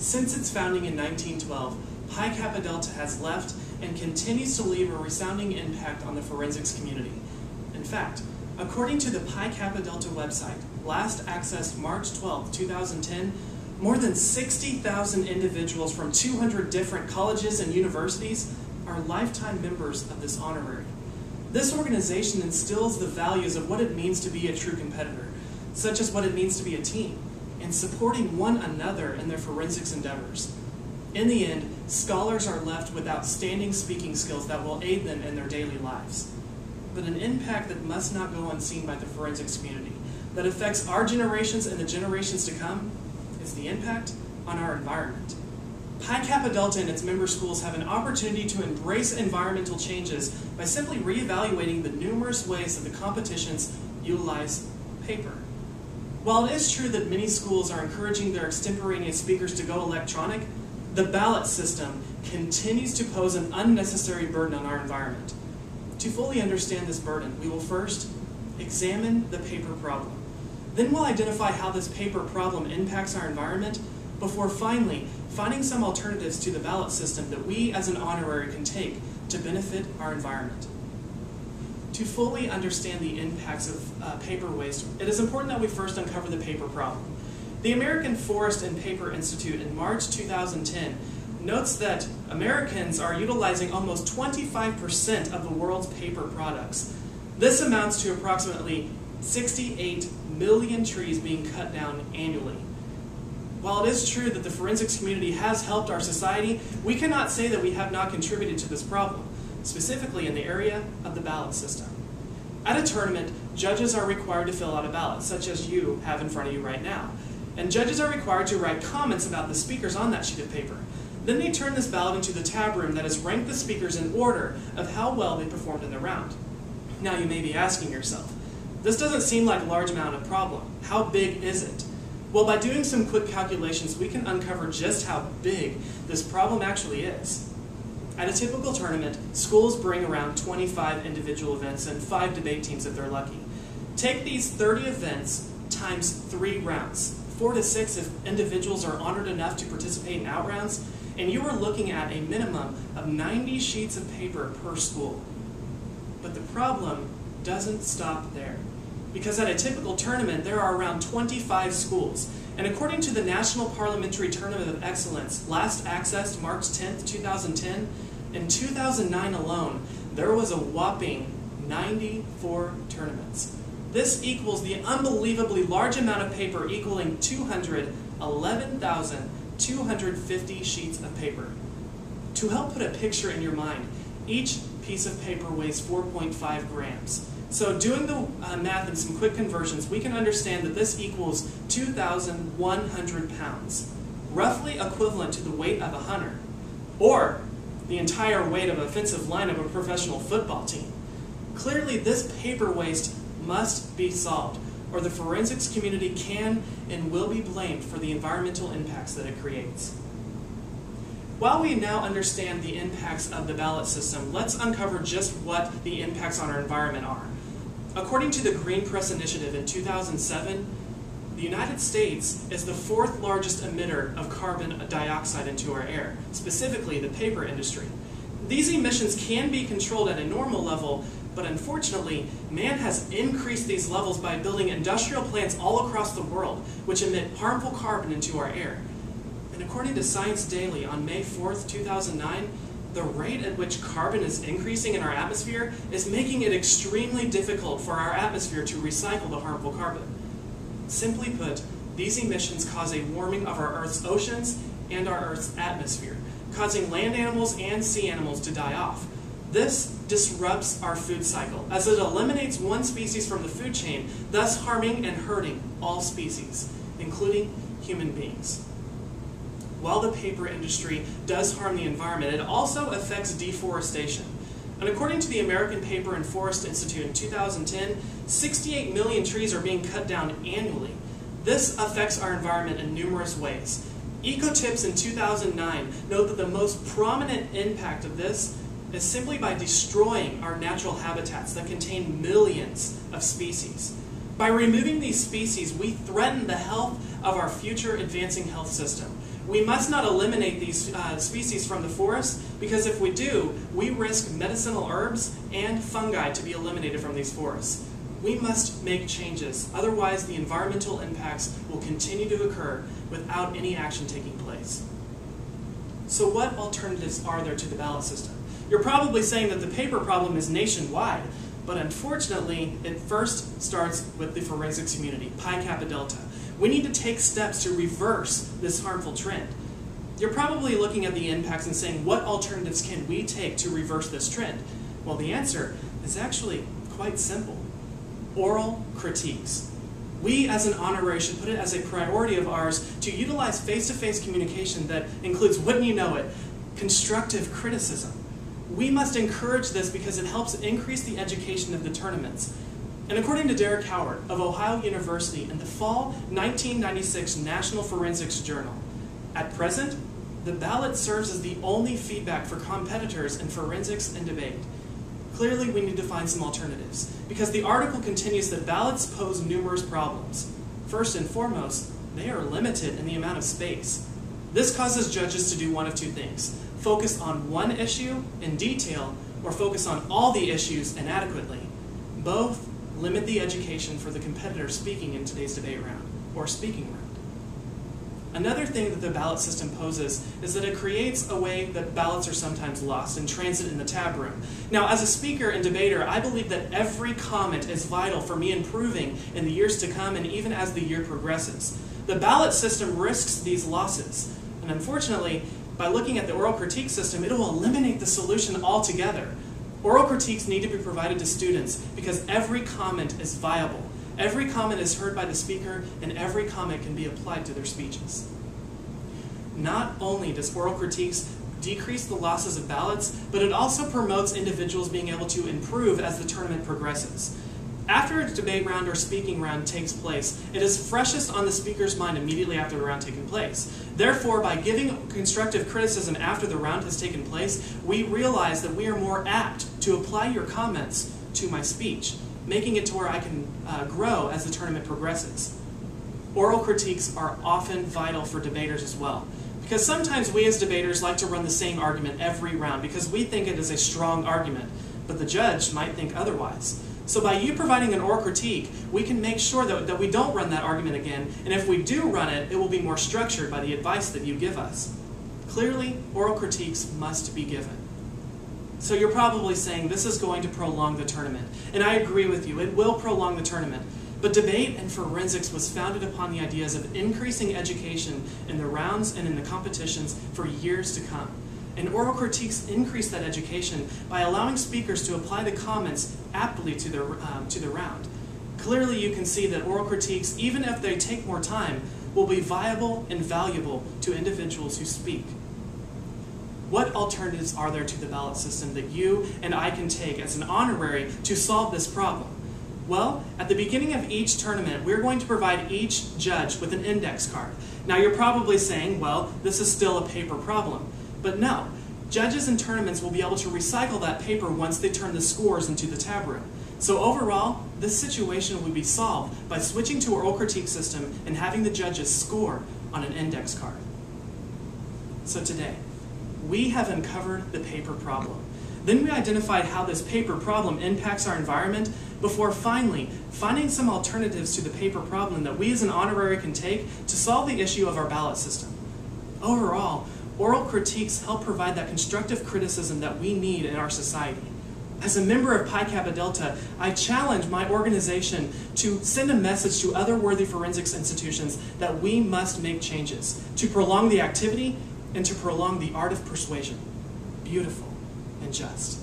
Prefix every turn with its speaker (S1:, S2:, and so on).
S1: Since its founding in 1912, Pi Kappa Delta has left and continues to leave a resounding impact on the forensics community. In fact, according to the Pi Kappa Delta website, last accessed March 12, 2010, more than 60,000 individuals from 200 different colleges and universities are lifetime members of this honorary. This organization instills the values of what it means to be a true competitor, such as what it means to be a team, and supporting one another in their forensics endeavors. In the end, scholars are left with outstanding speaking skills that will aid them in their daily lives. But an impact that must not go unseen by the forensics community, that affects our generations and the generations to come, is the impact on our environment. Pi Kappa Delta and its member schools have an opportunity to embrace environmental changes by simply reevaluating the numerous ways that the competitions utilize paper. While it is true that many schools are encouraging their extemporaneous speakers to go electronic, the ballot system continues to pose an unnecessary burden on our environment. To fully understand this burden, we will first examine the paper problem. Then we'll identify how this paper problem impacts our environment, before finally finding some alternatives to the ballot system that we as an honorary can take to benefit our environment. To fully understand the impacts of paper waste, it is important that we first uncover the paper problem. The American Forest and Paper Institute in March 2010 notes that Americans are utilizing almost 25% of the world's paper products. This amounts to approximately 68 million trees being cut down annually. While it is true that the forensics community has helped our society, we cannot say that we have not contributed to this problem, specifically in the area of the ballot system. At a tournament, judges are required to fill out a ballot, such as you have in front of you right now. And judges are required to write comments about the speakers on that sheet of paper. Then they turn this ballot into the tab room that has ranked the speakers in order of how well they performed in the round. Now you may be asking yourself, this doesn't seem like a large amount of problem. How big is it? Well, by doing some quick calculations, we can uncover just how big this problem actually is. At a typical tournament, schools bring around 25 individual events and 5 debate teams if they're lucky. Take these 30 events times 3 rounds, 4 to 6 if individuals are honored enough to participate in out-rounds, and you are looking at a minimum of 90 sheets of paper per school. But the problem doesn't stop there. Because at a typical tournament, there are around 25 schools. And according to the National Parliamentary Tournament of Excellence, last accessed March 10, 2010, in 2009 alone, there was a whopping 94 tournaments. This equals the unbelievably large amount of paper equaling 211,250 sheets of paper. To help put a picture in your mind, each piece of paper weighs 4.5 grams. So doing the math and some quick conversions, we can understand that this equals 2,100 pounds, roughly equivalent to the weight of a hunter, or the entire weight of an offensive line of a professional football team. Clearly, this paper waste must be solved, or the forensics community can and will be blamed for the environmental impacts that it creates. While we now understand the impacts of the ballot system, let's uncover just what the impacts on our environment are. According to the Green Press Initiative in 2007, the United States is the 4th largest emitter of carbon dioxide into our air, specifically the paper industry. These emissions can be controlled at a normal level, but unfortunately, man has increased these levels by building industrial plants all across the world, which emit harmful carbon into our air. And according to Science Daily on May 4th, 2009, the rate at which carbon is increasing in our atmosphere is making it extremely difficult for our atmosphere to recycle the harmful carbon. Simply put, these emissions cause a warming of our Earth's oceans and our Earth's atmosphere, causing land animals and sea animals to die off. This disrupts our food cycle, as it eliminates one species from the food chain, thus harming and hurting all species, including human beings. While the paper industry does harm the environment, it also affects deforestation. And according to the American Paper and Forest Institute in 2010, 68 million trees are being cut down annually. This affects our environment in numerous ways. Ecotips in 2009 note that the most prominent impact of this is simply by destroying our natural habitats that contain millions of species. By removing these species, we threaten the health of our future advancing health system. We must not eliminate these species from the forest, because if we do, we risk medicinal herbs and fungi to be eliminated from these forests. We must make changes, otherwise the environmental impacts will continue to occur without any action taking place. So what alternatives are there to the ballot system? You're probably saying that the paper problem is nationwide, but unfortunately, it first starts with the forensics community, Pi Kappa Delta. We need to take steps to reverse this harmful trend. You're probably looking at the impacts and saying, what alternatives can we take to reverse this trend? Well, the answer is actually quite simple. Oral critiques. We, as an honorary, should put it as a priority of ours to utilize face-to-face communication that includes, wouldn't you know it, constructive criticism. We must encourage this because it helps increase the education of the tournaments. And according to Derek Howard of Ohio University in the fall 1996 National Forensics Journal, at present, the ballot serves as the only feedback for competitors in forensics and debate. Clearly, we need to find some alternatives, because the article continues that ballots pose numerous problems. First and foremost, they are limited in the amount of space. This causes judges to do one of two things: focus on one issue in detail, or focus on all the issues inadequately. Both limit the education for the competitor speaking in today's debate round, or speaking round. Another thing that the ballot system poses is that it creates a way that ballots are sometimes lost in transit in the tab room. Now, as a speaker and debater, I believe that every comment is vital for me improving in the years to come and even as the year progresses. The ballot system risks these losses, and unfortunately, by looking at the oral critique system, it will eliminate the solution altogether. Oral critiques need to be provided to students because every comment is viable. Every comment is heard by the speaker, and every comment can be applied to their speeches. Not only does oral critiques decrease the losses of ballots, but it also promotes individuals being able to improve as the tournament progresses. After a debate round or speaking round takes place, it is freshest on the speaker's mind immediately after the round taking place. Therefore, by giving constructive criticism after the round has taken place, we realize that we are more apt to apply your comments to my speech, making it to where I can grow as the tournament progresses. Oral critiques are often vital for debaters as well, because sometimes we as debaters like to run the same argument every round because we think it is a strong argument, but the judge might think otherwise. So by you providing an oral critique, we can make sure that we don't run that argument again, and if we do run it, it will be more structured by the advice that you give us. Clearly, oral critiques must be given. So you're probably saying this is going to prolong the tournament, and I agree with you, it will prolong the tournament. But debate and forensics was founded upon the ideas of increasing education in the rounds and in the competitions for years to come. And oral critiques increase that education by allowing speakers to apply the comments aptly to the round. Clearly you can see that oral critiques, even if they take more time, will be viable and valuable to individuals who speak. What alternatives are there to the ballot system that you and I can take as an honorary to solve this problem? Well, at the beginning of each tournament, we're going to provide each judge with an index card. Now you're probably saying, well, this is still a paper problem. But no, judges in tournaments will be able to recycle that paper once they turn the scores into the tab room. So overall, this situation would be solved by switching to an oral critique system and having the judges score on an index card. So today, we have uncovered the paper problem. Then we identified how this paper problem impacts our environment before finally finding some alternatives to the paper problem that we as an honorary can take to solve the issue of our ballot system. Overall, oral critiques help provide that constructive criticism that we need in our society. As a member of Pi Kappa Delta, I challenge my organization to send a message to other worthy forensics institutions that we must make changes to prolong the activity and to prolong the art of persuasion. Beautiful and just.